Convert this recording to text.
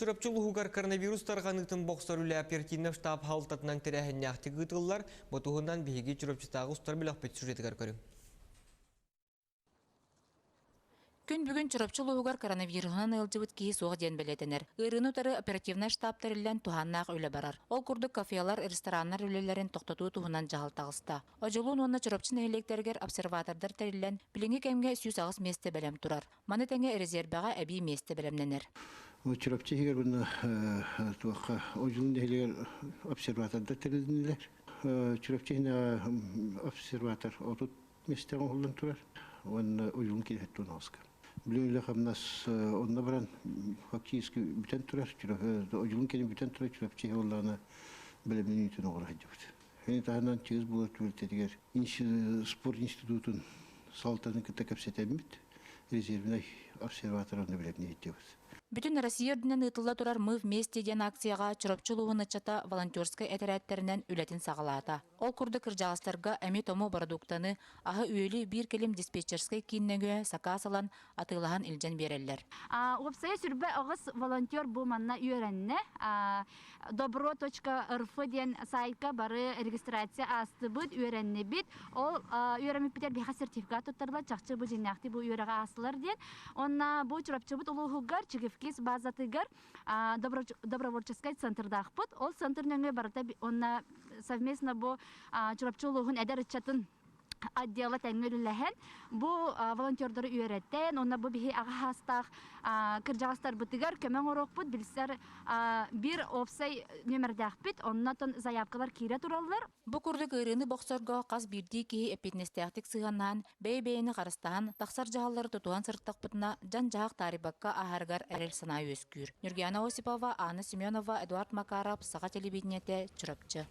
Чурапчулугугар коронавирус тарғанытын бокстар үлі оперативнов штаб халтатынан тірәхінне ақты ғытылылар, бұтығынан бейге чурапчытағы ұстар білі ақпет сюжетігар көрім. Күн бүгін чурапчулугугар коронавирусынан ылжыбыт кейі соғы ден білетенер. Ирыну тары оперативна штабтарылан туханнақ өлі барар. Ол күрді кафеялар, рестораннар өлелерін тоқтату туғынан жағыл тағыста. Ожылуын онна чурапчын электерігер обсерватордар тарылан біліңі кәмге сүйіс ағыз месті бәлем тұрар. Маны тәңе резерваға әбей месті бәлемненер. Чурапчы хигер бұны туаққа ожылын дәйлер обсерватордар тарылдыңылар. Чурапчы обсерватор отут местеген қолдан тұрар. Он ожылын келеттен ауысқа. Біліңілі қамнас онына баран фактически бүтен тұрар, ожылын келін бүтен тұрар, чурапчы олағына білімнен үйтін оғыр қайдабыды. Әне тағынан чығыз болар түвелтетігер спорт институтын салтаны күтті көпсетемет, резервінай обсерваторын білімнен еттебіз. Бүтін Россия өрдінен ұтылда тұрар мы вместе ден акцияға чурапчулуғын ычата волонтерскай әтерәттерінен үләтін сағалата. Ол күрді кіржағыстарға әме тому барадуқтаны ағы үйелі бір келім диспетчерскай кейіннегі сақасылан атылаған илжен берелер. Опсая сүрбе ағыз волонтер бұл манна үйеренне dobro.rf ден сайтқа бары регистрация асты бұд үйеренне бит. Ол үйеремі бітер бейха сертификат ұттарла чақчы бұл женяқты бұл үйереға асылар ден. Онна бұл чурапчы бұд ұлығығар чығыфкес базатығар добровольческий центрда ақпыд. Ол центрныңы барыта онна совместно бұл чурапчы ұлығын әдер үтчатын отдела тәңгеліләһен. Бұл волонтердары үйереттен, онна бұл бейхи аға хастақ кіржағастар бұтығар көмен орық бұд, білсер бір опсай нөмірдәқ біт, оннатын заявкалар кейре тұралылар. Бұл күрді ғырыны боқсорға қаз бірдей кейі әпетнестәқтік сығаннан, бәй-бәйіні қарыстаған, тақсар жағалары тұтуған сырттақ бұтына жан-жағақ тарибаққа ахаргар әрел сана өскүр. Нұргияна Осипова, Анна Семенова, Эдуард Макаров, Саға телевидениеті, Чурапчы.